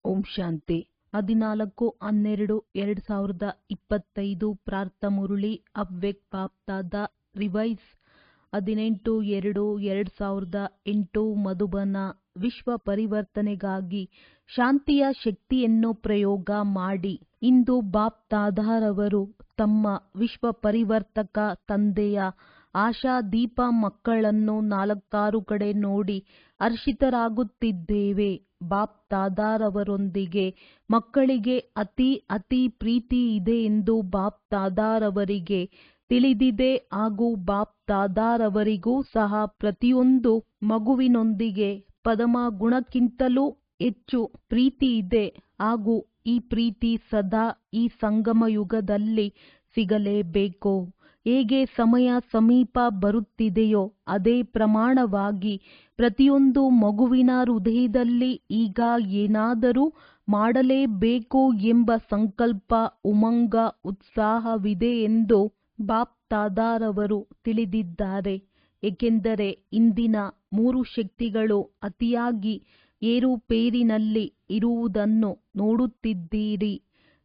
ಓಂ ಶಾಂತಿ 14/12/2025 ಪ್ರಾರ್ಥ ಮುರಳಿ ಅವ್ಯಕ್ತ ಬಾಪ್ತಾದ ರಿವೈಸ್ 18/2/2008 ಮಧುಬನ. ವಿಶ್ವ ಪರಿವರ್ತನೆಗಾಗಿ ಶಾಂತಿಯ ಶಕ್ತಿಯನ್ನು ಪ್ರಯೋಗ ಮಾಡಿ. ಇಂದು ಬಾಪ್ತಾದರವರು ತಮ್ಮ ವಿಶ್ವ ಪರಿವರ್ತಕ ತಂದೆಯ ಆಶಾದೀಪ ಮಕ್ಕಳನ್ನು 4 ಕಡೆ ನೋಡಿ ಹರ್ಷಿತರಾಗುತ್ತಿದ್ದೇವೆ. ಬಾಪ್ತಾದರವರೊಂದಿಗೆ ಮಕ್ಕಳಿಗೆ ಅತಿ ಪ್ರೀತಿ ಇದೆ ಎಂದು ಬಾಪ್ತಾದರವರಿಗೆ ತಿಳಿದಿದೆ ಹಾಗೂ ಬಾಪ್ತಾದರವರಿಗೂ ಸಹ ಪ್ರತಿಯೊಂದು ಮಗುವಿನೊಂದಿಗೆ ಪರಮ ಗುಣಕ್ಕಿಂತಲೂ ಹೆಚ್ಚು ಪ್ರೀತಿ ಇದೆ ಹಾಗೂ ಈ ಪ್ರೀತಿ ಸದಾ ಈ ಸಂಗಮ ಯುಗದಲ್ಲಿ ಸಿಗಲೇಬೇಕು. ಹೇಗೆ ಸಮಯ ಸಮೀಪ ಬರುತ್ತಿದೆಯೋ ಅದೇ ಪ್ರಮಾಣವಾಗಿ ಪ್ರತಿಯೊಂದು ಮಗುವಿನ ಹೃದಯದಲ್ಲಿ ಈಗ ಏನಾದರೂ ಮಾಡಲೇಬೇಕು ಎಂಬ ಸಂಕಲ್ಪ, ಉಮಂಗ, ಉತ್ಸಾಹವಿದೆ ಎಂದು ಬಾಪ್ತಾದರವರು ತಿಳಿದಿದ್ದಾರೆ. ಏಕೆಂದರೆ ಇಂದಿನ 3 ಶಕ್ತಿಗಳು ಅತಿಯಾಗಿ ಏರುಪೇರಿನಲ್ಲಿ ಇರುವುದನ್ನು ನೋಡುತ್ತಿದ್ದೀರಿ.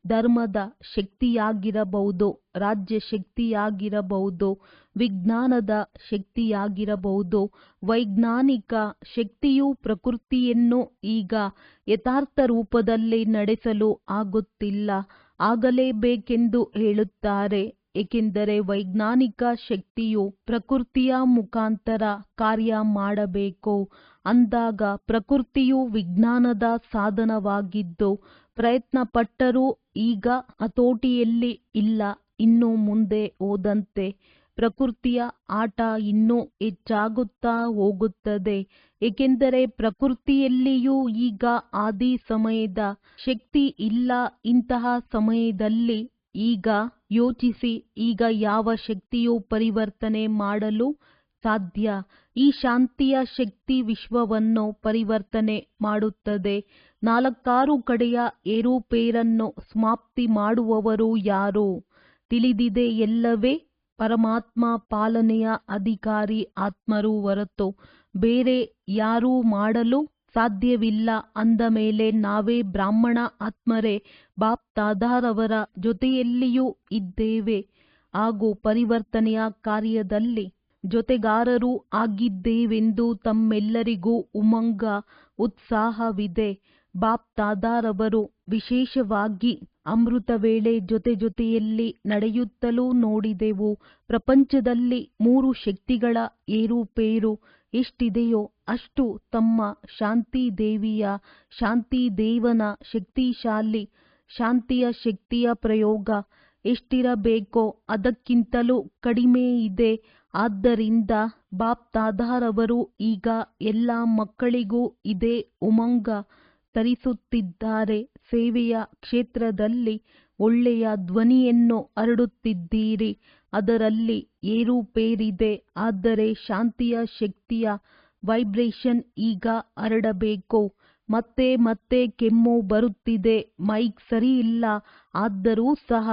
ಧರ್ಮದ ಶಕ್ತಿಯಾಗಿರಬಹುದು, ರಾಜ್ಯ ಶಕ್ತಿಯಾಗಿರಬಹುದು, ವಿಜ್ಞಾನದ ಶಕ್ತಿಯಾಗಿರಬಹುದು. ವೈಜ್ಞಾನಿಕ ಶಕ್ತಿಯು ಪ್ರಕೃತಿಯನ್ನು ಈಗ ಯಥಾರ್ಥ ರೂಪದಲ್ಲಿ ನಡೆಸಲು ಆಗುತ್ತಿಲ್ಲ, ಆಗಲೇಬೇಕೆಂದು ಹೇಳುತ್ತಾರೆ. ಏಕೆಂದರೆ ವೈಜ್ಞಾನಿಕ ಶಕ್ತಿಯು ಪ್ರಕೃತಿಯ ಮುಖಾಂತರ ಕಾರ್ಯ ಮಾಡಬೇಕು. ಅಂದಾಗ ಪ್ರಕೃತಿಯು ವಿಜ್ಞಾನದ ಸಾಧನವಾಗಿದ್ದು ಪ್ರಯತ್ನಪಟ್ಟರೂ ಈಗ ಹತೋಟಿಯಲ್ಲಿ ಇಲ್ಲ. ಇನ್ನು ಮುಂದೆ ಹೋದಂತೆ ಪ್ರಕೃತಿಯ ಆಟ ಇನ್ನೂ ಹೆಚ್ಚಾಗುತ್ತಾ ಹೋಗುತ್ತದೆ. ಏಕೆಂದರೆ ಪ್ರಕೃತಿಯಲ್ಲಿಯೂ ಈಗ ಆದಿ ಸಮಯದ ಶಕ್ತಿ ಇಲ್ಲ. ಇಂತಹ ಸಮಯದಲ್ಲಿ ಈಗ ಯೋಚಿಸಿ, ಈಗ ಯಾವ ಶಕ್ತಿಯು ಪರಿವರ್ತನೆ ಮಾಡಲು ಸಾಧ್ಯ? ಈ ಶಾಂತಿಯ ಶಕ್ತಿ ವಿಶ್ವವನ್ನು ಪರಿವರ್ತನೆ ಮಾಡುತ್ತದೆ. 4 ಕಡೆಯ ಏರುಪೇರನ್ನು ಸಮಾಪ್ತಿ ಮಾಡುವವರು ಯಾರು? ತಿಳಿದಿದೆ ಎಲ್ಲವೇ? ಪರಮಾತ್ಮ ಪಾಲನೆಯ ಅಧಿಕಾರಿ ಆತ್ಮರು ಹೊರತು ಬೇರೆ ಯಾರೂ ಮಾಡಲು ಸಾಧ್ಯವಿಲ್ಲ. ಅಂದ ಮೇಲೆ ನಾವೇ ಬ್ರಾಹ್ಮಣ ಆತ್ಮರೇ ಬಾಪ್ತಾದರವರ ಜೊತೆಯಲ್ಲಿಯೂ ಇದ್ದೇವೆ ಹಾಗೂ ಪರಿವರ್ತನೆಯ ಕಾರ್ಯದಲ್ಲಿ ಜೊತೆಗಾರರೂ ಆಗಿದ್ದೇವೆಂದು ತಮ್ಮೆಲ್ಲರಿಗೂ ಉಮಂಗ, ಉತ್ಸಾಹವಿದೆ. ಬಾಪ್ತಾದರವರು ವಿಶೇಷವಾಗಿ ಅಮೃತ ವೇಳೆ ಜೊತೆಯಲ್ಲಿ ನಡೆಯುತ್ತಲೂ ನೋಡಿದೆವು. ಪ್ರಪಂಚದಲ್ಲಿ 3 ಶಕ್ತಿಗಳ ಏರುಪೇರು ಎಷ್ಟಿದೆಯೋ ಅಷ್ಟು ತಮ್ಮ ಶಾಂತಿದೇವಿಯ ಶಾಂತಿದೇವನ ಶಕ್ತಿಶಾಲಿ ಶಾಂತಿಯ ಶಕ್ತಿಯ ಪ್ರಯೋಗ ಎಷ್ಟಿರಬೇಕೋ ಅದಕ್ಕಿಂತಲೂ ಕಡಿಮೆ ಇದೆ. ಆದ್ದರಿಂದ ಬಾಪ್ತಾದರವರು ಈಗ ಎಲ್ಲ ಮಕ್ಕಳಿಗೂ ಇದೇ ಉಮಂಗ ತರಿಸುತ್ತಿದ್ದಾರೆ. ಸೇವೆಯ ಕ್ಷೇತ್ರದಲ್ಲಿ ಒಳ್ಳೆಯ ಧ್ವನಿಯನ್ನು ಹರಡುತ್ತಿದ್ದೀರಿ. ಅದರಲ್ಲಿ ಏರುಪೇರಿದೆ. ಆದರೆ ಶಾಂತಿಯ ಶಕ್ತಿಯ ವೈಬ್ರೇಷನ್ ಈಗ ಹರಡಬೇಕು. ಮತ್ತೆ ಕೆಮ್ಮು ಬರುತ್ತಿದೆ, ಮೈಕ್ ಸರಿಯಿಲ್ಲ. ಆದರೂ ಸಹ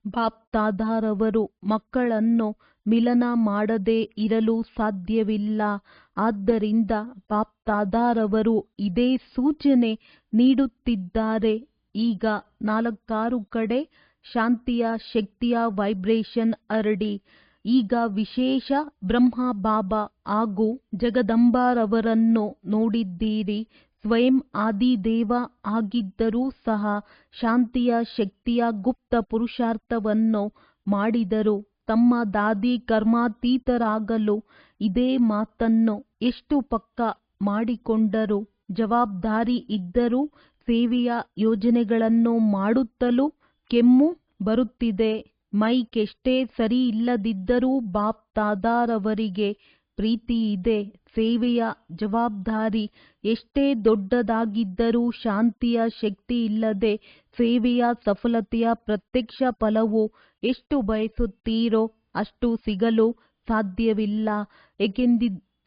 ಬಾಪ್ತಾದರವರು ಮಕ್ಕಳನ್ನು ಮಿಲನ ಮಾಡದೇ ಇರಲು ಸಾಧ್ಯವಿಲ್ಲ. ಆದ್ದರಿಂದ ಬಾಪ್ತಾದರವರು ಇದೇ ಸೂಚನೆ ನೀಡುತ್ತಿದ್ದಾರೆ. ಈಗ 4 ಕಡೆ ಶಾಂತಿಯ ಶಕ್ತಿಯ ವೈಬ್ರೇಷನ್ ಹರಡಿ. ಈಗ ವಿಶೇಷ ಬ್ರಹ್ಮ ಬಾಬಾ ಹಾಗೂ ಜಗದಂಬಾರವರನ್ನು ನೋಡಿದ್ದೀರಿ. ಸ್ವಯಂ ಆದಿದೇವ ಆಗಿದ್ದರೂ ಸಹ ಶಾಂತಿಯ ಶಕ್ತಿಯ ಗುಪ್ತ ಪುರುಷಾರ್ಥವನ್ನು ಮಾಡಿದರು. ತಮ್ಮ ದಾದಿ ಕರ್ಮಾತೀತರಾಗಲು ಇದೇ ಮಾತನ್ನು ಎಷ್ಟು ಪಕ್ಕಾ ಮಾಡಿಕೊಂಡರು. ಜವಾಬ್ದಾರಿ ಇದ್ದರೂ ಸೇವೆಯ ಯೋಜನೆಗಳನ್ನು ಮಾಡುತ್ತಲೂ ಕೆಮ್ಮು ಬರುತ್ತಿದೆ. ಮೈಕ್ ಎಷ್ಟೇ ಸರಿ ಇಲ್ಲದಿದ್ದರೂ ಬಾಪ್ತಾದರವರಿಗೆ ಪ್ರೀತಿ ಇದೆ. ಸೇವೆಯ ಜವಾಬ್ದಾರಿ ಎಷ್ಟೇ ದೊಡ್ಡದಾಗಿದ್ದರೂ ಶಾಂತಿಯ ಶಕ್ತಿ ಇಲ್ಲದೆ ಸೇವೆಯ ಸಫಲತೆಯ ಪ್ರತ್ಯಕ್ಷ ಫಲವು ಎಷ್ಟು ಬಯಸುತ್ತೀರೋ ಅಷ್ಟು ಸಿಗಲು ಸಾಧ್ಯವಿಲ್ಲ.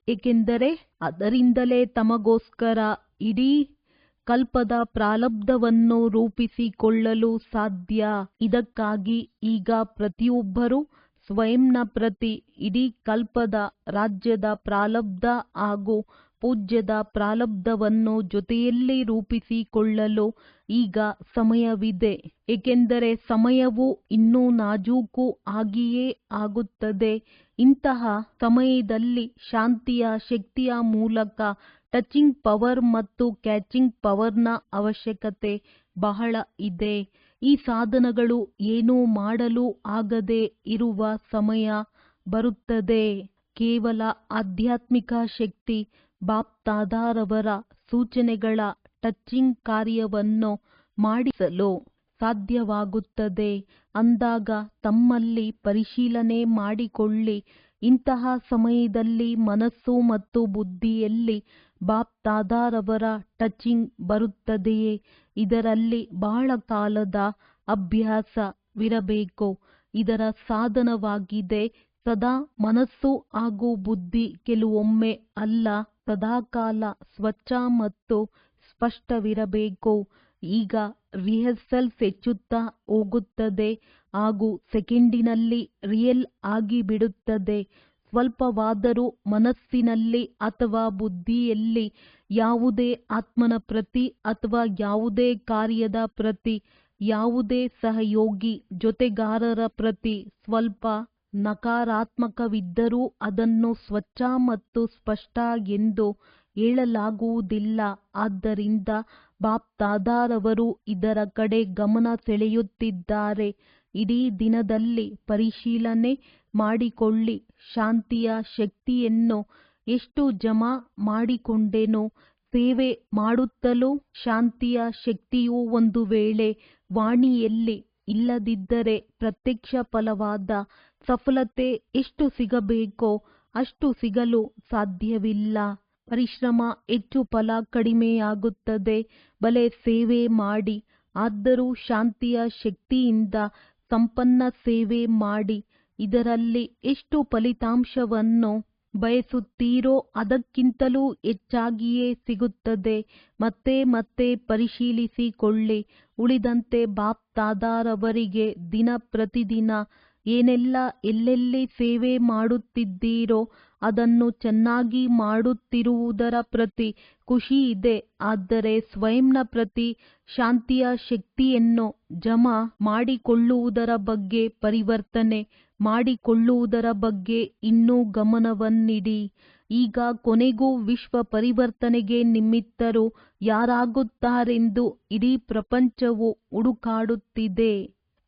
ಏಕೆಂದರೆ ಅದರಿಂದಲೇ ತಮಗೋಸ್ಕರ ಇಡೀ ಕಲ್ಪದ ಪ್ರಾರಬ್ಧವನ್ನು ರೂಪಿಸಿಕೊಳ್ಳಲು ಸಾಧ್ಯ. ಇದಕ್ಕಾಗಿ ಈಗ ಪ್ರತಿಯೊಬ್ಬರೂ ಸ್ವಯಂನ ಪ್ರತಿ ಇಡೀ ಕಲ್ಪದ ರಾಜ್ಯದ ಪ್ರಾರಬ್ಧ ಹಾಗೂ ಪೂಜ್ಯದ ಪ್ರಾರಬ್ಧವನ್ನು ಜೊತೆಯಲ್ಲಿ ರೂಪಿಸಿಕೊಳ್ಳಲು ಈಗ ಸಮಯವಿದೆ. ಏಕೆಂದರೆ ಸಮಯವು ಇನ್ನೂ ನಾಜೂಕು ಆಗಿಯೇ ಆಗುತ್ತದೆ. ಇಂತಹ ಸಮಯದಲ್ಲಿ ಶಾಂತಿಯ ಶಕ್ತಿಯ ಮೂಲಕ ಟಚಿಂಗ್ ಪವರ್ ಮತ್ತು ಕ್ಯಾಚಿಂಗ್ ಪವರ್ನ ಅವಶ್ಯಕತೆ ಬಹಳ ಇದೆ. ಈ ಸಾಧನಗಳು ಏನೂ ಮಾಡಲು ಆಗದೆ ಇರುವ ಸಮಯ ಬರುತ್ತದೆ. ಕೇವಲ ಆಧ್ಯಾತ್ಮಿಕ ಶಕ್ತಿ ಬಾಪ್ ದಾದಾರವರ ಸೂಚನೆಗಳ ಟಚಿಂಗ್ ಕಾರ್ಯವನ್ನು ಮಾಡಿಸಲು ಸಾಧ್ಯವಾಗುತ್ತದೆ. ಅಂದಾಗ ತಮ್ಮಲ್ಲಿ ಪರಿಶೀಲನೆ ಮಾಡಿಕೊಳ್ಳಿ, ಇಂತಹ ಸಮಯದಲ್ಲಿ ಮನಸ್ಸು ಮತ್ತು ಬುದ್ಧಿಯಲ್ಲಿ ಬಾಪ್ ದಾದಾರವರ ಟಚಿಂಗ್ ಬರುತ್ತದೆಯೇ? ಇದರಲ್ಲಿ ಬಹಳ ಕಾಲದ ಅಭ್ಯಾಸವಿರಬೇಕು. ಇದರ ಸಾಧನವಾಗಿದೆ ಸದಾ ಮನಸ್ಸು ಹಾಗೂ ಬುದ್ಧಿ ಕೆಲವೊಮ್ಮೆ ಅಲ್ಲ, ಸದಾಕಾಲ ಸ್ವಚ್ಛ ಮತ್ತು ಸ್ಪಷ್ಟವಿರಬೇಕು. ಈಗ ರಿಹರ್ಸಲ್ಸ್ ಹೆಚ್ಚುತ್ತಾ ಹೋಗುತ್ತದೆ ಹಾಗೂ ಸೆಕೆಂಡಿನಲ್ಲಿ ರಿಯಲ್ ಆಗಿಬಿಡುತ್ತದೆ. ಸ್ವಲ್ಪವಾದರೂ ಮನಸ್ಸಿನಲ್ಲಿ ಅಥವಾ ಬುದ್ಧಿಯಲ್ಲಿ ಯಾವುದೇ ಆತ್ಮನ ಪ್ರತಿ ಅಥವಾ ಯಾವುದೇ ಕಾರ್ಯದ ಪ್ರತಿ, ಯಾವುದೇ ಸಹಯೋಗಿ ಜೊತೆಗಾರರ ಪ್ರತಿ ಸ್ವಲ್ಪ ನಕಾರಾತ್ಮಕವಿದ್ದರೂ ಅದನ್ನು ಸ್ವಚ್ಛ ಮತ್ತು ಸ್ಪಷ್ಟ ಎಂದು ಹೇಳಲಾಗುವುದಿಲ್ಲ. ಆದ್ದರಿಂದ ಬಾಪ್ ದಾದಾರವರು ಇದರ ಕಡೆ ಗಮನ ಸೆಳೆಯುತ್ತಿದ್ದಾರೆ. ಇಡೀ ದಿನದಲ್ಲಿ ಪರಿಶೀಲನೆ ಮಾಡಿಕೊಳ್ಳಿ, ಶಾಂತಿಯ ಶಕ್ತಿಯನ್ನು ಎಷ್ಟು ಜಮಾ ಮಾಡಿಕೊಂಡೆನು. ಸೇವೆ ಮಾಡುತ್ತಲೂ ಶಾಂತಿಯ ಶಕ್ತಿಯು ಒಂದು ವೇಳೆ ವಾಣಿಯಲ್ಲಿ ಇಲ್ಲದಿದ್ದರೆ ಪ್ರತ್ಯಕ್ಷ ಫಲವಾದ ಸಫಲತೆ ಎಷ್ಟು ಸಿಗಬೇಕೋ ಅಷ್ಟು ಸಿಗಲು ಸಾಧ್ಯವಿಲ್ಲ. ಪರಿಶ್ರಮ ಹೆಚ್ಚು, ಫಲ ಕಡಿಮೆಯಾಗುತ್ತದೆ. ಭಲೆ ಸೇವೆ ಮಾಡಿ, ಆದರೂ ಶಾಂತಿಯ ಶಕ್ತಿಯಿಂದ ಸಂಪನ್ನ ಸೇವೆ ಮಾಡಿ. ಇದರಲ್ಲಿ ಎಷ್ಟು ಫಲಿತಾಂಶವನ್ನು ಬಯಸುತ್ತೀರೋ ಅದಕ್ಕಿಂತಲೂ ಹೆಚ್ಚಾಗಿಯೇ ಸಿಗುತ್ತದೆ. ಮತ್ತೆ ಮತ್ತೆ ಪರಿಶೀಲಿಸಿಕೊಳ್ಳಿ. ಉಳಿದಂತೆ ಬಾಪ್ ದಾದಾರವರಿಗೆ ದಿನ ಪ್ರತಿದಿನ ಏನೆಲ್ಲ ಎಲ್ಲೆಲ್ಲಿ ಸೇವೆ ಮಾಡುತ್ತಿದ್ದೀರೋ ಅದನ್ನು ಚೆನ್ನಾಗಿ ಮಾಡುತ್ತಿರುವುದರ ಪ್ರತಿ ಖುಷಿ ಇದೆ. ಆದರೆ ಸ್ವಯಂನ ಪ್ರತಿ ಶಾಂತಿಯ ಶಕ್ತಿಯನ್ನು ಜಮಾ ಮಾಡಿಕೊಳ್ಳುವುದರ ಬಗ್ಗೆ, ಪರಿವರ್ತನೆ ಮಾಡಿಕೊಳ್ಳುವುದರ ಬಗ್ಗೆ ಇನ್ನೂ ಗಮನವನ್ನಿಡಿ. ಈಗ ಕೊನೆಗೂ ವಿಶ್ವ ಪರಿವರ್ತನೆಗೆ ನಿಮಿತ್ತರು ಯಾರಾಗುತ್ತಾರೆಂದು ಇಡೀ ಪ್ರಪಂಚವು ಹುಡುಕಾಡುತ್ತಿದೆ.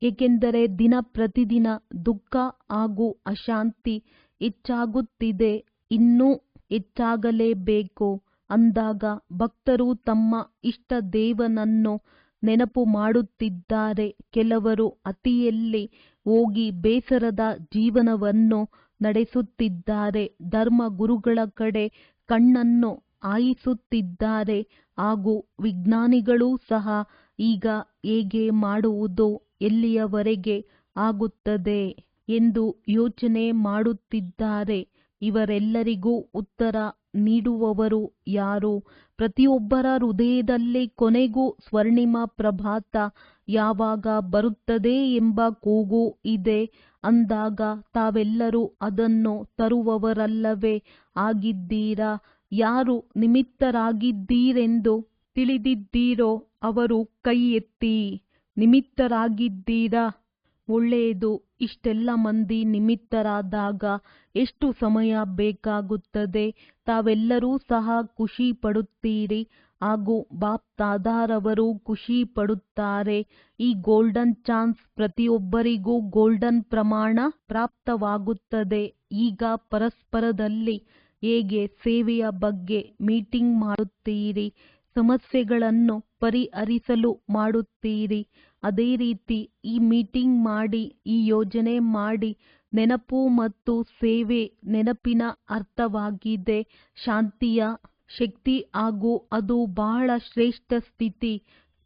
ಏಕೆಂದರೆ ದಿನ ಪ್ರತಿದಿನ ದುಃಖ ಹಾಗೂ ಅಶಾಂತಿ ಹೆಚ್ಚಾಗುತ್ತಿದೆ, ಇನ್ನೂ ಹೆಚ್ಚಾಗಲೇಬೇಕು. ಅಂದಾಗ ಭಕ್ತರು ತಮ್ಮ ಇಷ್ಟ ದೇವನನ್ನು ನೆನಪು ಮಾಡುತ್ತಿದ್ದಾರೆ. ಕೆಲವರು ಅತಿಯಲ್ಲಿ ಹೋಗಿ ಬೇಸರದ ಜೀವನವನ್ನು ನಡೆಸುತ್ತಿದ್ದಾರೆ. ಧರ್ಮ ಗುರುಗಳ ಕಡೆ ಕಣ್ಣನ್ನು ಹಾಯಿಸುತ್ತಿದ್ದಾರೆ ಹಾಗೂ ವಿಜ್ಞಾನಿಗಳೂ ಸಹ ಈಗ ಹೇಗೆ ಮಾಡುವುದು, ಎಲ್ಲಿಯವರೆಗೆ ಆಗುತ್ತದೆ ಎಂದು ಯೋಚನೆ ಮಾಡುತ್ತಿದ್ದಾರೆ. ಇವರೆಲ್ಲರಿಗೂ ಉತ್ತರ ನೀಡುವವರು ಯಾರು? ಪ್ರತಿಯೊಬ್ಬರ ಹೃದಯದಲ್ಲಿ ಕೊನೆಗೂ ಸ್ವರ್ಣಿಮ ಪ್ರಭಾತ ಯಾವಾಗ ಬರುತ್ತದೆ ಎಂಬ ಕೂಗು ಇದೆ. ಅಂದಾಗ ತಾವೆಲ್ಲರೂ ಅದನ್ನು ತರುವವರಲ್ಲವೇ ಆಗಿದ್ದೀರಾ? ಯಾರು ನಿಮಿತ್ತರಾಗಿದ್ದೀರೆಂದು ತಿಳಿದಿದ್ದೀರೋ ಅವರು ಕೈ ಎತ್ತಿ. ನಿಮಿತ್ತರಾಗಿದ್ದೀರಾ? ಒಳ್ಳೆಯದು. ಇಷ್ಟೆಲ್ಲ ಮಂದಿ ನಿಮಿತ್ತರಾದಾಗ ಎಷ್ಟು ಸಮಯ ಬೇಕಾಗುತ್ತದೆ? ತಾವೆಲ್ಲರೂ ಸಹ ಖುಷಿ ಪಡುತ್ತೀರಿ ಹಾಗೂ ಬಾಪ್ ದಾದಾರವರು ಖುಷಿ ಪಡುತ್ತಾರೆ. ಈ ಗೋಲ್ಡನ್ ಚಾನ್ಸ್ ಪ್ರತಿಯೊಬ್ಬರಿಗೂ ಗೋಲ್ಡನ್ ಪ್ರಮಾಣ ಪ್ರಾಪ್ತವಾಗುತ್ತದೆ. ಈಗ ಪರಸ್ಪರದಲ್ಲಿ ಹೇಗೆ ಸೇವೆಯ ಬಗ್ಗೆ ಮೀಟಿಂಗ್ ಮಾಡುತ್ತೀರಿ, ಸಮಸ್ಯೆಗಳನ್ನು ಪರಿಹರಿಸಲು ಮಾಡುತ್ತೀರಿ, ಅದೇ ರೀತಿ ಈ ಮೀಟಿಂಗ್ ಮಾಡಿ, ಈ ಯೋಜನೆ ಮಾಡಿ. ನೆನಪು ಮತ್ತು ಸೇವೆ. ನೆನಪಿನ ಅರ್ಥವಾಗಿದೆ ಶಾಂತಿಯ ಶಕ್ತಿ ಹಾಗೂ ಅದು ಬಹಳ ಶ್ರೇಷ್ಠ ಸ್ಥಿತಿ.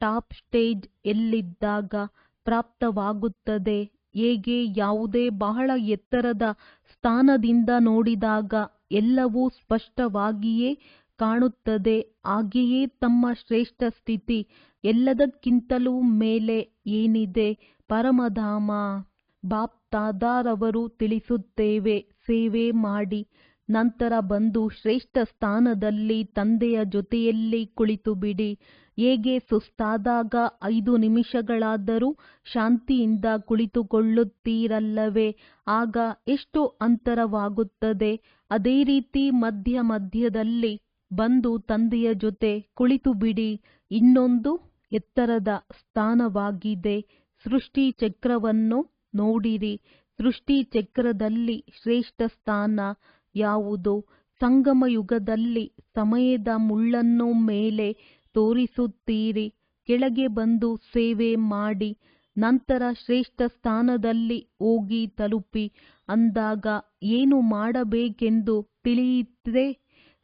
ಟಾಪ್ ಸ್ಟೇಜ್ ಎಲ್ಲಿದ್ದಾಗ ಪ್ರಾಪ್ತವಾಗುತ್ತದೆ? ಹೇಗೆ? ಯಾವುದೇ ಬಹಳ ಎತ್ತರದ ಸ್ಥಾನದಿಂದ ನೋಡಿದಾಗ ಎಲ್ಲವೂ ಸ್ಪಷ್ಟವಾಗಿಯೇ ಕಾಣುತ್ತದೆ. ಹಾಗೆಯೇ ತಮ್ಮ ಶ್ರೇಷ್ಠ ಸ್ಥಿತಿ ಎಲ್ಲದಕ್ಕಿಂತಲೂ ಮೇಲೆ ಏನಿದೆ? ಪರಮಧಾಮ. ಬಾಪ್ ದಾದಾರವರು ತಿಳಿಸುತ್ತೇವೆ, ಸೇವೆ ಮಾಡಿ. ನಂತರ ಬಂದು ಶ್ರೇಷ್ಠ ಸ್ಥಾನದಲ್ಲಿ ತಂದೆಯ ಜೊತೆಯಲ್ಲಿ ಕುಳಿತು ಬಿಡಿ. ಹೇಗೆ ಸುಸ್ತಾದಾಗ 5 ನಿಮಿಷಗಳಾದರೂ ಶಾಂತಿಯಿಂದ ಕುಳಿತುಕೊಳ್ಳುತ್ತೀರಲ್ಲವೇ, ಆಗ ಎಷ್ಟು ಅಂತರವಾಗುತ್ತದೆ. ಅದೇ ರೀತಿ ಮಧ್ಯ ಮಧ್ಯದಲ್ಲಿ ಬಂದು ತಂದೆಯ ಜೊತೆ ಕುಳಿತು ಬಿಡಿ. ಇನ್ನೊಂದು ಎತ್ತರದ ಸ್ಥಾನವಾಗಿದೆ. ಸೃಷ್ಟಿ ಚಕ್ರವನ್ನು ನೋಡಿರಿ. ಸೃಷ್ಟಿ ಚಕ್ರದಲ್ಲಿ ಶ್ರೇಷ್ಠ ಸ್ಥಾನ ಯಾವುದು? ಸಂಗಮ ಯುಗದಲ್ಲಿ ಸಮಯದ ಮುಳ್ಳನ್ನು ಮೇಲೆ ತೋರಿಸುತ್ತೀರಿ. ಕೆಳಗೆ ಬಂದು ಸೇವೆ ಮಾಡಿ, ನಂತರ ಶ್ರೇಷ್ಠ ಸ್ಥಾನದಲ್ಲಿ ಹೋಗಿ ತಲುಪಿ ಅಂದಾಗ ಏನು ಮಾಡಬೇಕೆಂದು ತಿಳಿಯುತ್ತೆ.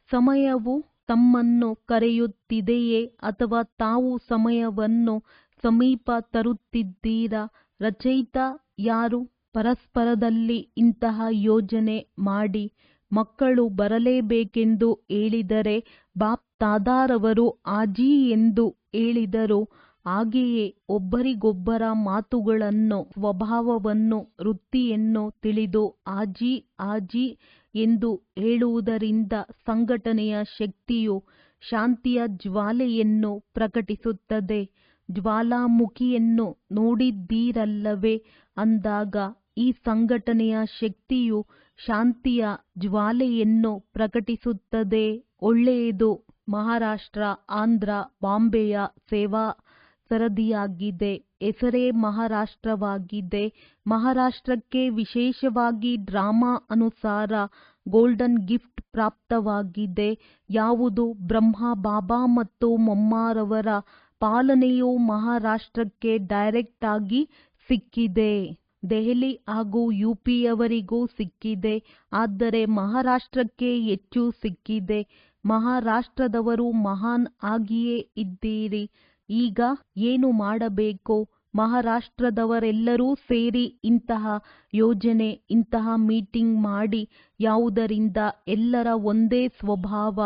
ಸಮಯವು ತಮ್ಮನ್ನು ಕರೆಯುತ್ತಿದೆಯೇ ಅಥವಾ ತಾವು ಸಮಯವನ್ನು ಸಮೀಪ ತರುತ್ತಿದ್ದೀರಾ? ರಚಯಿತ ಯಾರು? ಪರಸ್ಪರದಲ್ಲಿ ಇಂತಹ ಯೋಜನೆ ಮಾಡಿ. ಮಕ್ಕಳು ಬರಲೇಬೇಕೆಂದು ಹೇಳಿದರೆ ಬಾಪ್ ತಾದಾರವರು ಆಜಿ ಎಂದು ಹೇಳಿದರು. ಹಾಗೆಯೇ ಒಬ್ಬರಿಗೊಬ್ಬರ ಮಾತುಗಳನ್ನು, ಸ್ವಭಾವವನ್ನು, ವೃತ್ತಿಯನ್ನು ತಿಳಿದು ಆಜಿ ಆಜಿ ಎಂದು ಹೇಳುವುದರಿಂದ ಸಂಘಟನೆಯ ಶಕ್ತಿಯು ಶಾಂತಿಯ ಜ್ವಾಲೆಯನ್ನು ಪ್ರಕಟಿಸುತ್ತದೆ. ಜ್ವಾಲಾಮುಖಿಯನ್ನು ನೋಡಿದ್ದೀರಲ್ಲವೇ ಅಂದಾಗ ಈ ಸಂಘಟನೆಯ ಶಕ್ತಿಯು ಶಾಂತಿಯ ಜ್ವಾಲೆಯನ್ನು ಪ್ರಕಟಿಸುತ್ತದೆ. ಒಳ್ಳೆಯದು. ಮಹಾರಾಷ್ಟ್ರ, ಆಂಧ್ರ, ಬಾಂಬೆಯ ಸೇವಾ ಸರದಿಯಾಗಿದೆ. ಹೆಸರೇ ಮಹಾರಾಷ್ಟ್ರವಾಗಿದೆ. ಮಹಾರಾಷ್ಟ್ರಕ್ಕೆ ವಿಶೇಷವಾಗಿ ಡ್ರಾಮಾ ಅನುಸಾರ ಗೋಲ್ಡನ್ ಗಿಫ್ಟ್ ಪ್ರಾಪ್ತವಾಗಿದೆ. ಯಾವುದು? ಬ್ರಹ್ಮ ಬಾಬಾ ಮತ್ತು ಮೊಮ್ಮಾರವರ ಪಾಲನೆಯು ಮಹಾರಾಷ್ಟ್ರಕ್ಕೆ ಡೈರೆಕ್ಟ್ ಆಗಿ ಸಿಕ್ಕಿದೆ. ದೆಹಲಿ ಹಾಗೂ ಯುಪಿಯವರಿಗೂ ಸಿಕ್ಕಿದೆ. ಆದರೆ ಮಹಾರಾಷ್ಟ್ರಕ್ಕೆ ಹೆಚ್ಚು ಸಿಕ್ಕಿದೆ. ಮಹಾರಾಷ್ಟ್ರದವರು ಮಹಾನ್ ಆಗಿಯೇ ಇದ್ದೀರಿ. ಈಗ ಏನು ಮಾಡಬೇಕು? ಮಹಾರಾಷ್ಟ್ರದವರೆಲ್ಲರೂ ಸೇರಿ ಇಂತಹ ಯೋಜನೆ, ಇಂತಹ ಮೀಟಿಂಗ್ ಮಾಡಿ. ಯಾವುದರಿಂದ? ಎಲ್ಲರ ಒಂದೇ ಸ್ವಭಾವ,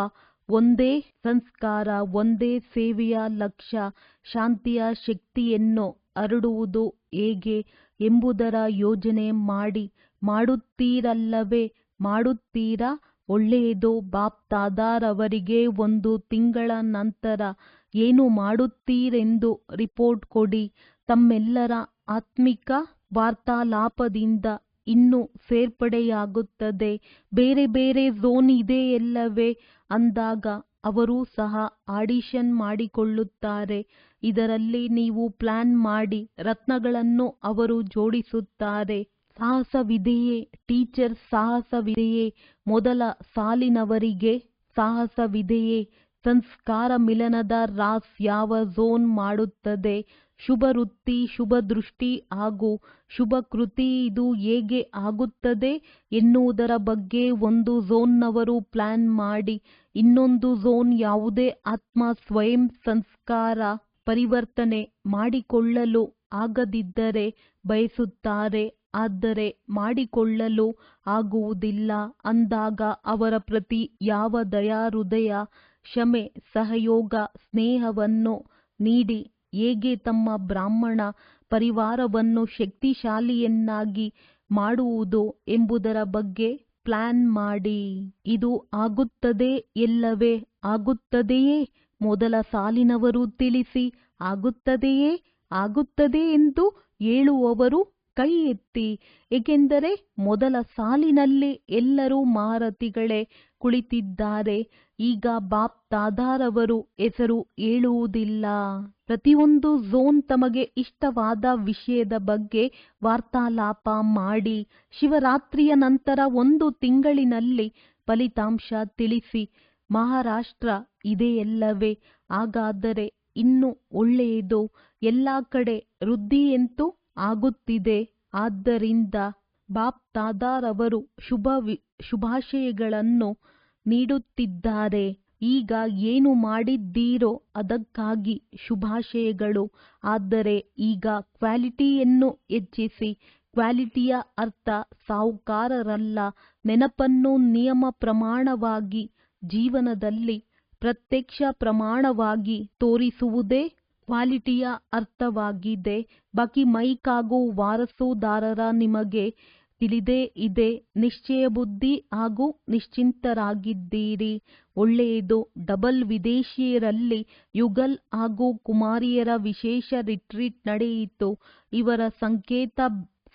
ಒಂದೇ ಸಂಸ್ಕಾರ, ಒಂದೇ ಸೇವೆಯ ಲಕ್ಷ್ಯ. ಶಾಂತಿಯ ಶಕ್ತಿಯನ್ನು ಹರಡುವುದು ಹೇಗೆ ಎಂಬುದರ ಯೋಜನೆ ಮಾಡಿ. ಮಾಡುತ್ತೀರಲ್ಲವೇ? ಮಾಡುತ್ತೀರಾ? ಒಳ್ಳೆಯದು. ಬಾಪ್ ತಾದಾರವರಿಗೆ 1 ತಿಂಗಳ ನಂತರ ಏನು ಮಾಡುತ್ತೀರೆಂದು ರಿಪೋರ್ಟ್ ಕೊಡಿ. ತಮ್ಮೆಲ್ಲರ ಆತ್ಮಿಕ ವಾರ್ತಾಲಾಪದಿಂದ ಇನ್ನೂ ಸೇರ್ಪಡೆಯಾಗುತ್ತದೆ. ಬೇರೆ ಬೇರೆ ಝೋನ್ ಇದೆಯಲ್ಲವೇ ಅಂದಾಗ ಅವರೂ ಸಹ ಆಡಿಷನ್ ಮಾಡಿಕೊಳ್ಳುತ್ತಾರೆ. ಇದರಲ್ಲಿ ನೀವು ಪ್ಲಾನ್ ಮಾಡಿ. ರತ್ನಗಳನ್ನು ಅವರು ಜೋಡಿಸುತ್ತಾರೆ. ಸಾಹಸವಿದೆಯೇ? ಟೀಚರ್ ಸಾಹಸವಿದೆಯೇ? ಮೊದಲ ಸಾಲಿನವರಿಗೆ ಸಾಹಸವಿದೆಯೇ? ಸಂಸ್ಕಾರ ಮಿಲನದ ರಾಸ್ ಯಾವ ಝೋನ್ ಮಾಡುತ್ತದೆ? ಶುಭ ವೃತ್ತಿ, ಶುಭ ದೃಷ್ಟಿ ಹಾಗೂ ಶುಭ ಕೃತಿ ಇದು ಹೇಗೆ ಆಗುತ್ತದೆ ಎನ್ನುವುದರ ಬಗ್ಗೆ ಒಂದು ಝೋನ್ನವರು ಪ್ಲಾನ್ ಮಾಡಿ. ಇನ್ನೊಂದು ಝೋನ್ ಯಾವುದೇ ಆತ್ಮ ಸ್ವಯಂ ಸಂಸ್ಕಾರ ಪರಿವರ್ತನೆ ಮಾಡಿಕೊಳ್ಳಲು ಆಗದಿದ್ದರೆ ಬಯಸುತ್ತಾರೆ. ಆದರೆ ಮಾಡಿಕೊಳ್ಳಲು ಆಗುವುದಿಲ್ಲ ಅಂದಾಗ ಅವರ ಪ್ರತಿ ಯಾವ ದಯಾಹೃದಯ, ಕ್ಷಮೆ, ಸಹಯೋಗ, ಸ್ನೇಹವನ್ನು ನೀಡಿ ಹೇಗೆ ತಮ್ಮ ಬ್ರಾಹ್ಮಣ ಪರಿವಾರವನ್ನು ಶಕ್ತಿಶಾಲಿಯನ್ನಾಗಿ ಮಾಡುವುದು ಎಂಬುದರ ಬಗ್ಗೆ ಪ್ಲಾನ್ ಮಾಡಿ. ಇದು ಆಗುತ್ತದೆ ಎಲ್ಲವೇ? ಆಗುತ್ತದೆಯೇ? ಮೊದಲ ಸಾಲಿನವರು ತಿಳಿಸಿ. ಆಗುತ್ತದೆಯೇ? ಆಗುತ್ತದೆ ಎಂದು ಹೇಳುವವರು ಕೈ ಎತ್ತಿ. ಏಕೆಂದರೆ ಮೊದಲ ಸಾಲಿನಲ್ಲಿ ಎಲ್ಲರೂ ಮಹಾರಥಿಗಳೇ ಕುಳಿತಿದ್ದಾರೆ. ಈಗ ಬಾಪ್ ತಾದಾರವರು ಹೆಸರು ಹೇಳುವುದಿಲ್ಲ. ಪ್ರತಿಯೊಂದು ಝೋನ್ ತಮಗೆ ಇಷ್ಟವಾದ ವಿಷಯದ ಬಗ್ಗೆ ವಾರ್ತಾಲಾಪ ಮಾಡಿ. ಶಿವರಾತ್ರಿಯ ನಂತರ 1 ತಿಂಗಳಿನಲ್ಲಿ ಫಲಿತಾಂಶ ತಿಳಿಸಿ. ಮಹಾರಾಷ್ಟ್ರ ಇದೆಯಲ್ಲವೇ? ಹಾಗಾದರೆ ಇನ್ನೂ ಒಳ್ಳೆಯದು. ಎಲ್ಲ ಕಡೆ ವೃದ್ಧಿಯಂತೂ ಆಗುತ್ತಿದೆ. ಆದ್ದರಿಂದ ಬಾಪ್ ತಾದಾರವರು ಶುಭಾಶಯಗಳನ್ನು ನೀಡುತ್ತಿದ್ದಾರೆ. ಈಗ ಏನು ಮಾಡಿದ್ದೀರೋ ಅದಕ್ಕಾಗಿ ಶುಭಾಶಯಗಳು. ಆದರೆ ಈಗ ಕ್ವಾಲಿಟಿಯನ್ನು ಹೆಚ್ಚಿಸಿ. ಕ್ವಾಲಿಟಿಯ ಅರ್ಥ ಸಾಹುಕಾರರಲ್ಲ. ನೆನಪನ್ನು ನಿಯಮ ಪ್ರಮಾಣವಾಗಿ ಜೀವನದಲ್ಲಿ ಪ್ರತ್ಯಕ್ಷ ಪ್ರಮಾಣವಾಗಿ ತೋರಿಸುವುದೇ ಕ್ವಾಲಿಟಿಯ ಅರ್ಥವಾಗಿದೆ. ಬಾಕಿ ಮೈಕ್ ಹಾಗೂ ವಾರಸುದಾರರ ನಿಮಗೆ ತಿಳಿದೇ ಇದೆ. ನಿಶ್ಚಯ ಬುದ್ಧಿ ಹಾಗೂ ನಿಶ್ಚಿಂತರಾಗಿದ್ದೀರಿ. ಒಳ್ಳೆಯದು. ಡಬಲ್ ವಿದೇಶಿಯರಲ್ಲಿ ಯುಗಲ್ ಹಾಗೂ ಕುಮಾರಿಯರ ವಿಶೇಷ ರಿಟ್ರೀಟ್ ನಡೆಯಿತು. ಇವರ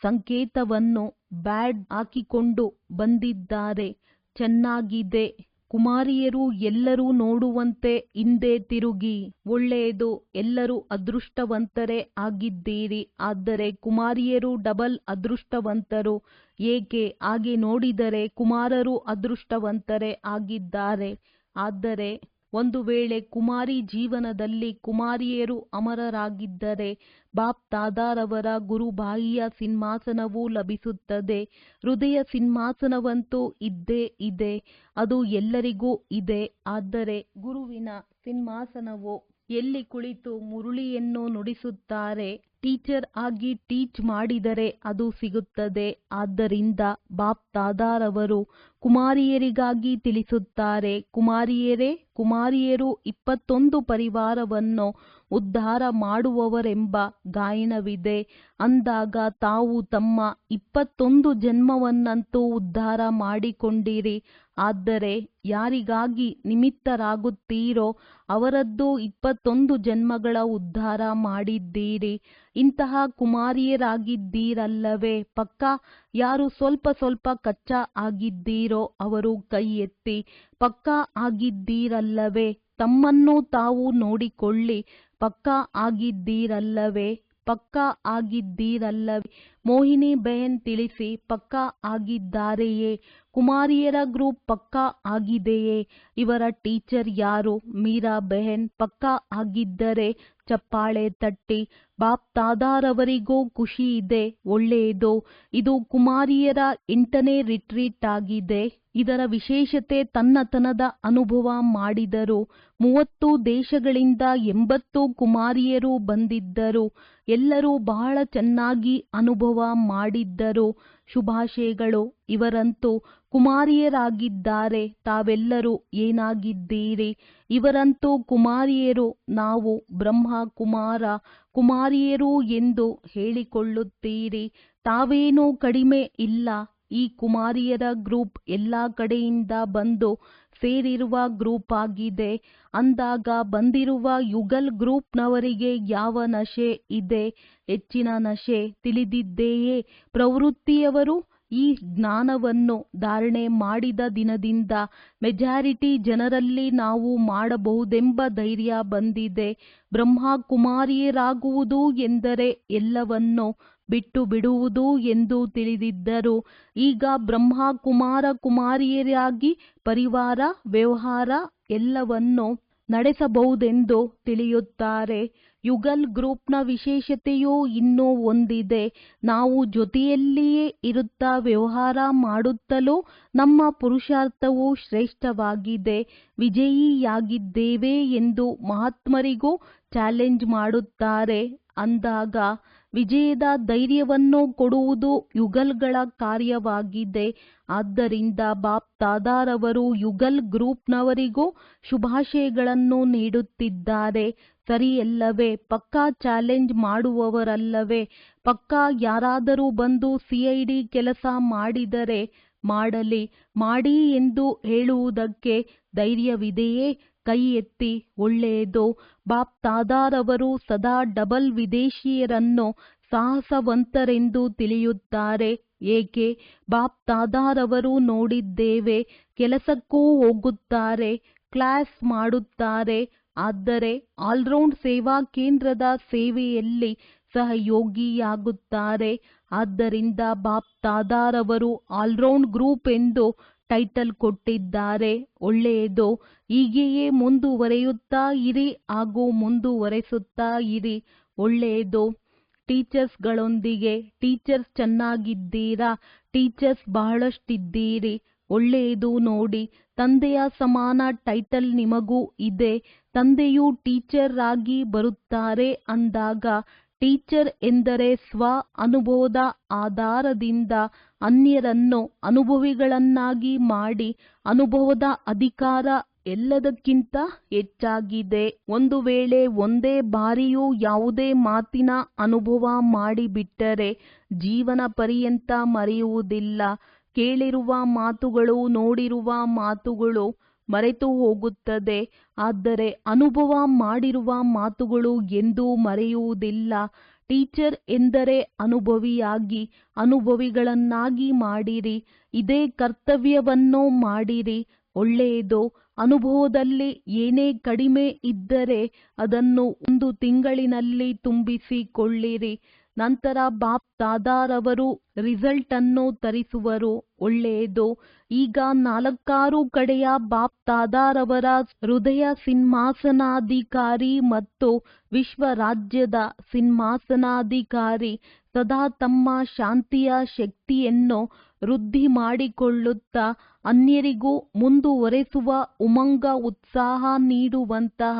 ಸಂಕೇತವನ್ನು ಬ್ಯಾಡ್ ಹಾಕಿಕೊಂಡು ಬಂದಿದ್ದಾರೆ. ಚೆನ್ನಾಗಿದೆ. ಕುಮಾರಿಯರು ಎಲ್ಲರೂ ನೋಡುವಂತೆ ಹಿಂದೆ ತಿರುಗಿ. ಒಳ್ಳೆಯದು. ಎಲ್ಲರೂ ಅದೃಷ್ಟವಂತರೇ ಆಗಿದ್ದೀರಿ. ಆದರೆ ಕುಮಾರಿಯರು ಡಬಲ್ ಅದೃಷ್ಟವಂತರು. ಏಕೆ? ಹಾಗೆ ನೋಡಿದರೆ ಕುಮಾರರು ಅದೃಷ್ಟವಂತರೇ ಆಗಿದ್ದಾರೆ. ಆದರೆ ಒಂದು ವೇಳೆ ಕುಮಾರಿ ಜೀವನದಲ್ಲಿ ಕುಮಾರಿಯರು ಅಮರರಾಗಿದ್ದರೆ ಬಾಪ್ ದಾದಾರವರ ಗುರುಬಾಯಿಯ ಸಿಂಹಾಸನವೂ ಲಭಿಸುತ್ತದೆ. ಹೃದಯ ಸಿಂಹಾಸನವಂತೂ ಇದ್ದೇ ಇದೆ. ಅದು ಎಲ್ಲರಿಗೂ ಇದೆ. ಆದರೆ ಗುರುವಿನ ಸಿಂಹಾಸನವು ಎಲ್ಲಿ ಕುಳಿತು ಮುರುಳಿಯನ್ನು ನುಡಿಸುತ್ತಾರೆ, ಟೀಚರ್ ಆಗಿ ಟೀಚ್ ಮಾಡಿದರೆ ಅದು ಸಿಗುತ್ತದೆ. ಆದ್ದರಿಂದ ಬಾಪ್ ದಾದಾರವರು ಕುಮಾರಿಯರಿಗಾಗಿ ತಿಳಿಸುತ್ತಾರೆ. ಕುಮಾರಿಯರು 21 ಪರಿವಾರವನ್ನು ಉದ್ಧಾರ ಮಾಡುವವರೆಂಬ ಗಾಯನವಿದೆ. ಅಂದಾಗ ತಾವು ತಮ್ಮ 21 ಜನ್ಮವನ್ನಂತೂ ಉದ್ಧಾರ ಮಾಡಿಕೊಂಡಿರಿ. ಆದರೆ ಯಾರಿಗಾಗಿ ನಿಮಿತ್ತರಾಗುತ್ತೀರೋ ಅವರದ್ದು 21 ಜನ್ಮಗಳ ಉದ್ಧಾರ ಮಾಡಿದ್ದೀರಿ. ಇಂತಹ ಕುಮಾರಿಯರಾಗಿದ್ದೀರಲ್ಲವೇ? ಪಕ್ಕಾ? ಯಾರು ಸ್ವಲ್ಪ ಸ್ವಲ್ಪ ಕಚ್ಚಾ ಆಗಿದ್ದೀರೋ ಅವರು ಕೈ ಎತ್ತಿ. ಪಕ್ಕಾ ಆಗಿದ್ದೀರಲ್ಲವೇ? ತಮ್ಮನ್ನು ತಾವು ನೋಡಿಕೊಳ್ಳಿ. ಪಕ್ಕಾ ಆಗಿದ್ದೀರಲ್ಲವೇ? ಪಕ್ಕಾ ಆಗಿದ್ದೀರಲ್ಲವೇ? ಮೋಹಿನಿ ಬೆಹನ್ ತಿಳಿಸಿ. ಪಕ್ಕಾ ಆಗಿದ್ದಾರೆಯೇ? ಕುಮಾರಿಯರ ಗ್ರೂಪ್ ಪಕ್ಕಾ ಆಗಿದೆಯೇ? ಇವರ ಟೀಚರ್ ಯಾರು? ಮೀರಾ ಬೆಹನ್. ಪಕ್ಕಾ ಆಗಿದ್ದರೆ ಚಪ್ಪಾಳೆ ತಟ್ಟಿ. ಬಾಪ್ ದಾದಾರವರಿಗೂ ಖುಷಿ ಇದೆ. ಒಳ್ಳೆಯದು. ಇದು ಕುಮಾರಿಯರ 8ನೇ ರಿಟ್ರೀಟ್ ಆಗಿದೆ. ಇದರ ವಿಶೇಷತೆ ತನ್ನತನದ ಅನುಭವ ಮಾಡಿದರು. 30 ದೇಶಗಳಿಂದ 80 ಕುಮಾರಿಯರು ಬಂದಿದ್ದರು. ಎಲ್ಲರೂ ಬಹಳ ಚೆನ್ನಾಗಿ ಅನುಭವ ಮಾಡಿದ್ದರು. ಶುಭಾಶಯಗಳು. ಇವರಂತೂ ಕುಮಾರಿಯರಾಗಿದ್ದಾರೆ. ತಾವೆಲ್ಲರೂ ಏನಾಗಿದ್ದೀರಿ? ಇವರಂತೂ ಕುಮಾರಿಯರು. ನಾವು ಬ್ರಹ್ಮ ಕುಮಾರಿಯರು ಎಂದು ಹೇಳಿಕೊಳ್ಳುತ್ತೀರಿ. ತಾವೇನೂ ಕಡಿಮೆ ಇಲ್ಲ. ಈ ಕುಮಾರಿಯರ ಗ್ರೂಪ್ ಎಲ್ಲ ಕಡೆಯಿಂದ ಬಂದು ಸೇರಿರುವ ಗ್ರೂಪ್ ಆಗಿದೆ. ಅಂದಾಗ ಬಂದಿರುವ ಯುಗಲ್ ಗ್ರೂಪ್ನವರಿಗೆ ಯಾವ ನಶೆ ಇದೆ? ಹೆಚ್ಚಿನ ನಶೆ. ತಿಳಿದಿದೆಯೇ? ಪ್ರವೃತ್ತಿಯವರು ಈ ಜ್ಞಾನವನ್ನು ಧಾರಣೆ ಮಾಡಿದ ದಿನದಿಂದ ಮೆಜಾರಿಟಿ ಜನರಲ್ಲಿ ನಾವು ಮಾಡಬಹುದೆಂಬ ಧೈರ್ಯ ಬಂದಿದೆ. ಬ್ರಹ್ಮ ಕುಮಾರಿಯರಾಗುವುದು ಎಂದರೆ ಎಲ್ಲವನ್ನೂ ಬಿಟ್ಟು ಬಿಡುವುದು ಎಂದು ತಿಳಿದಿದ್ದರು. ಈಗ ಬ್ರಹ್ಮ ಕುಮಾರಿಯರಾಗಿ ಪರಿವಾರ ವ್ಯವಹಾರ ಎಲ್ಲವನ್ನೂ ನಡೆಸಬಹುದೆಂದು ತಿಳಿಯುತ್ತಾರೆ. ಯುಗಲ್ ಗ್ರೂಪ್ನ ವಿಶೇಷತೆಯೂ ಇನ್ನೂ ಒಂದಿದೆ. ನಾವು ಜೊತೆಯಲ್ಲಿಯೇ ಇರುತ್ತಾ ವ್ಯವಹಾರ ಮಾಡುತ್ತಲೂ ನಮ್ಮ ಪುರುಷಾರ್ಥವು ಶ್ರೇಷ್ಠವಾಗಿದೆ. ವಿಜಯಿಯಾಗಿದ್ದೇವೆ ಎಂದು ಮಹಾತ್ಮರಿಗೂ ಚಾಲೆಂಜ್ ಮಾಡುತ್ತಾರೆ. ಅಂದಾಗ ವಿಜಯದ ಧೈರ್ಯವನ್ನು ಕೊಡುವುದು ಯುಗಲ್ಗಳ ಕಾರ್ಯವಾಗಿದೆ. ಆದ್ದರಿಂದ ಬಾಪ್ ದಾದಾರವರು ಯುಗಲ್ ಗ್ರೂಪ್ನವರಿಗೂ ಶುಭಾಶಯಗಳನ್ನು ನೀಡುತ್ತಿದ್ದಾರೆ. ಸರಿಯಲ್ಲವೇ? ಪಕ್ಕಾ ಚಾಲೆಂಜ್ ಮಾಡುವವರಲ್ಲವೇ? ಪಕ್ಕಾ ಯಾರಾದರೂ ಬಂದು ಸಿಐಡಿ ಕೆಲಸ ಮಾಡಿದರೆ ಮಾಡಲಿ, ಮಾಡಿ ಎಂದು ಹೇಳುವುದಕ್ಕೆ ಧೈರ್ಯವಿದೆಯೇ? ಕೈ ಎತ್ತಿ. ಒಳ್ಳೆಯದು. ಬಾಪ್ ದಾದಾರವರು ಸದಾ ಡಬಲ್ ವಿದೇಶಿಯರನ್ನು ಸಾಹಸವಂತರೆಂದು ತಿಳಿಯುತ್ತಾರೆ. ಏಕೆ? ಬಾಪ್ ದಾದಾರವರು ನೋಡಿದ್ದೇವೆ. ಕೆಲಸಕ್ಕೂ ಹೋಗುತ್ತಾರೆ, ಕ್ಲಾಸ್ ಮಾಡುತ್ತಾರೆ. ಆದರೆ ಆಲ್ರೌಂಡ್ ಸೇವಾ ಕೇಂದ್ರದ ಸೇವೆಯಲ್ಲಿ ಸಹಯೋಗಿಯಾಗುತ್ತಾರೆ. ಆದ್ದರಿಂದ ಬಾಪ್ ದಾದಾರವರು ಆಲ್ರೌಂಡ್ ಗ್ರೂಪ್ ಎಂದು ಟೈಟಲ್ ಕೊಟ್ಟಿದ್ದಾರೆ. ಒಳ್ಳೆಯದು. ಹೀಗೆಯೇ ಮುಂದುವರೆಯುತ್ತಾ ಇರಿ ಹಾಗೂ ಮುಂದುವರೆಸುತ್ತಾ ಇರಿ. ಒಳ್ಳೆಯದು. ಟೀಚರ್ಸ್ಗಳೊಂದಿಗೆ. ಟೀಚರ್ಸ್ ಚೆನ್ನಾಗಿದ್ದೀರಾ? ಟೀಚರ್ಸ್ ಬಹಳಷ್ಟಿದ್ದೀರಿ. ಒಳ್ಳೆಯದು. ನೋಡಿ, ತಂದೆಯ ಸಮಾನ ಟೈಟಲ್ ನಿಮಗೂ ಇದೆ. ತಂದೆಯು ಟೀಚರ್ ಆಗಿ ಬರುತ್ತಾರೆ ಅಂದಾಗ ಟೀಚರ್ ಎಂದರೆ ಸ್ವ ಅನುಭವದ ಆಧಾರದಿಂದ ಅನ್ಯರನ್ನು ಅನುಭವಿಗಳನ್ನಾಗಿ ಮಾಡಿ ಅನುಭವದ ಅಧಿಕಾರ ಎಲ್ಲದಕ್ಕಿಂತ ಹೆಚ್ಚಾಗಿದೆ. ಒಂದು ವೇಳೆ ಒಂದೇ ಬಾರಿಯೂ ಯಾವುದೇ ಮಾತಿನ ಅನುಭವ ಮಾಡಿಬಿಟ್ಟರೆ ಜೀವನ ಪರ್ಯಂತ ಮರೆಯುವುದಿಲ್ಲ. ಕೇಳಿರುವ ಮಾತುಗಳು, ನೋಡಿರುವ ಮಾತುಗಳು ಮರೆತು ಹೋಗುತ್ತದೆ. ಆದರೆ ಅನುಭವ ಮಾಡಿರುವ ಮಾತುಗಳು ಎಂದೂ ಮರೆಯುವುದಿಲ್ಲ. ಟೀಚರ್ ಎಂದರೆ ಅನುಭವಿಯಾಗಿ, ಅನುಭವಿಗಳನ್ನಾಗಿ ಮಾಡಿರಿ. ಇದೇ ಕರ್ತವ್ಯವನ್ನು ಮಾಡಿರಿ. ಒಳ್ಳೆಯದು. ಅನುಭವದಲ್ಲಿ ಏನೇ ಕಡಿಮೆ ಇದ್ದರೆ ಅದನ್ನು 1 ತಿಂಗಳಿನಲ್ಲಿ ತುಂಬಿಸಿಕೊಳ್ಳಿರಿ. ನಂತರ ಬಾಪ್ ದಾದಾರವರು ರಿಸಲ್ಟ್ ಅನ್ನು ತರಿಸುವರು. ಒಳ್ಳೆಯದು. ಈಗ 4 ಕಡೆಯ ಬಾಪ್ ದಾದಾರವರ ಹೃದಯ ಸಿಂಹಾಸನಾಧಿಕಾರಿ ಮತ್ತು ವಿಶ್ವ ರಾಜ್ಯದ ಸಿಂಹಾಸನಾಧಿಕಾರಿ ಸದಾ ತಮ್ಮ ಶಾಂತಿಯ ಶಕ್ತಿಯನ್ನು ವೃದ್ಧಿ ಮಾಡಿಕೊಳ್ಳುತ್ತಾ ಅನ್ಯರಿಗೂ ಮುಂದುವರೆಸುವ ಉಮಂಗ ಉತ್ಸಾಹ ನೀಡುವಂತಹ,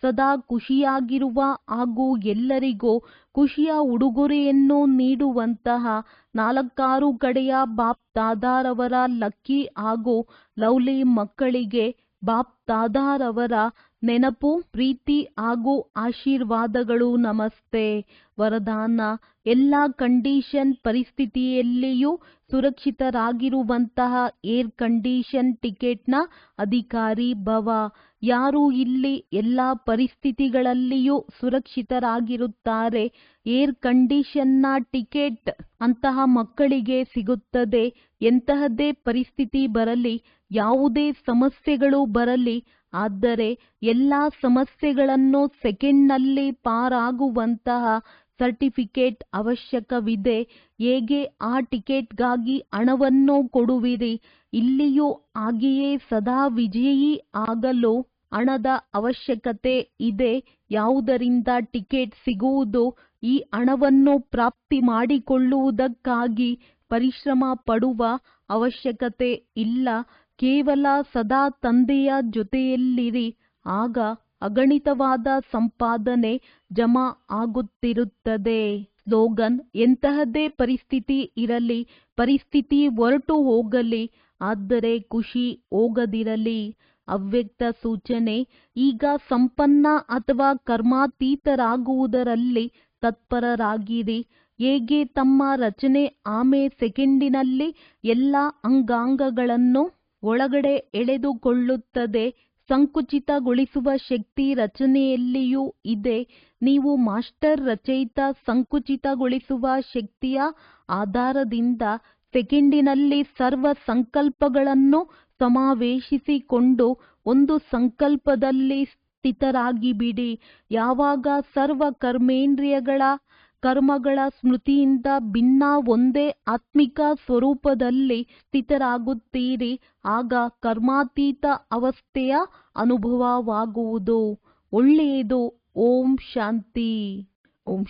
ಸದಾ ಖುಷಿಯಾಗಿರುವ ಹಾಗೂ ಎಲ್ಲರಿಗೂ ಖುಷಿಯ ಉಡುಗೊರೆಯನ್ನು ನೀಡುವಂತಹ 4 ಕಡೆಯ ಬಾಪ್ ದಾದಾರವರ ಲಕ್ಕಿ ಹಾಗೂ ಲವ್ಲಿ ಮಕ್ಕಳಿಗೆ ಬಾಪ್ ದಾದಾರವರ ನೆನಪು, ಪ್ರೀತಿ ಹಾಗೂ ಆಶೀರ್ವಾದಗಳು. ನಮಸ್ತೆ. ವರದಾನ: ಎಲ್ಲ ಕಂಡೀಷನ್ ಪರಿಸ್ಥಿತಿಯಲ್ಲಿಯೂ ಸುರಕ್ಷಿತರಾಗಿರುವಂತಹ ಏರ್ ಕಂಡೀಷನ್ ಟಿಕೆಟ್ನ ಅಧಿಕಾರಿ ಭವ. ಯಾರು ಇಲ್ಲಿ ಎಲ್ಲ ಪರಿಸ್ಥಿತಿಗಳಲ್ಲಿಯೂ ಸುರಕ್ಷಿತರಾಗಿರುತ್ತಾರೆ, ಏರ್ ಕಂಡೀಷನ್ನ ಟಿಕೆಟ್ ಅಂತಹ ಮಕ್ಕಳಿಗೆ ಸಿಗುತ್ತದೆ. ಎಂತಹದ್ದೇ ಪರಿಸ್ಥಿತಿ ಬರಲಿ, ಯಾವುದೇ ಸಮಸ್ಯೆಗಳು ಬರಲಿ, ಆದರೆ ಎಲ್ಲ ಸಮಸ್ಯೆಗಳನ್ನು ಸೆಕೆಂಡ್ನಲ್ಲಿ ಪಾರಾಗುವಂತಹ ಸರ್ಟಿಫಿಕೇಟ್ ಅವಶ್ಯಕವಿದೆ. ಹೇಗೆ ಆ ಟಿಕೆಟ್ಗಾಗಿ ಹಣವನ್ನು ಕೊಡುವಿರಿ, ಇಲ್ಲಿಯೂ ಹಾಗೆಯೇ ಸದಾ ವಿಜಯಿ ಆಗಲು ಹಣದ ಅವಶ್ಯಕತೆ ಇದೆ. ಯಾವುದರಿಂದ ಟಿಕೆಟ್ ಸಿಗುವುದು? ಈ ಹಣವನ್ನು ಪ್ರಾಪ್ತಿ ಮಾಡಿಕೊಳ್ಳುವುದಕ್ಕಾಗಿ ಪರಿಶ್ರಮ ಪಡುವ ಅವಶ್ಯಕತೆ ಇಲ್ಲ. ಕೇವಲ ಸದಾ ತಂದೆಯ ಜೊತೆಯಲ್ಲಿರಿ. ಆಗ ಅಗಣಿತವಾದ ಸಂಪಾದನೆ ಜಮಾ ಆಗುತ್ತಿರುತ್ತದೆ. ಸ್ಲೋಗನ್: ಎಂತಹದ್ದೇ ಪರಿಸ್ಥಿತಿ ಇರಲಿ, ಪರಿಸ್ಥಿತಿ ಹೊರಟು ಹೋಗಲಿ, ಆದರೆ ಖುಷಿ ಹೋಗದಿರಲಿ. ಅವ್ಯಕ್ತ ಸೂಚನೆ: ಈಗ ಸಂಪನ್ನ ಅಥವಾ ಕರ್ಮಾತೀತರಾಗುವುದರಲ್ಲಿ ತತ್ಪರರಾಗಿರಿ. ಹೇಗೆ ತಮ್ಮ ರಚನೆ ಆಮೆ ಸೆಕೆಂಡಿನಲ್ಲಿ ಎಲ್ಲ ಅಂಗಾಂಗಗಳನ್ನು ಒಳಗಡೆ ಎಳೆದುಕೊಳ್ಳುತ್ತದೆ, ಸಂಕುಚಿತಗೊಳಿಸುವ ಶಕ್ತಿ ರಚನೆಯಲ್ಲಿಯೂ ಇದೆ. ನೀವು ಮಾಸ್ಟರ್ ರಚಯಿತ ಸಂಕುಚಿತಗೊಳಿಸುವ ಶಕ್ತಿಯ ಆಧಾರದಿಂದ ಸೆಕೆಂಡಿನಲ್ಲಿ ಸರ್ವ ಸಂಕಲ್ಪಗಳನ್ನು ಸಮಾವೇಶಿಸಿಕೊಂಡು ಒಂದು ಸಂಕಲ್ಪದಲ್ಲಿ ಸ್ಥಿತರಾಗಿಬಿಡಿ. ಯಾವಾಗ ಸರ್ವ ಕರ್ಮೇಂದ್ರಿಯಗಳ ಕರ್ಮಗಳ ಸ್ಮೃತಿಯಿಂದ ಭಿನ್ನ ಒಂದೇ ಆತ್ಮಿಕ ಸ್ವರೂಪದಲ್ಲಿ ಸ್ಥಿತರಾಗುತ್ತೀರಿ, ಆಗ ಕರ್ಮಾತೀತ ಅವಸ್ಥೆಯ ಅನುಭವವಾಗುವುದು. ಒಳ್ಳೆಯದು. ಓಂ ಶಾಂತಿ. ಓಂ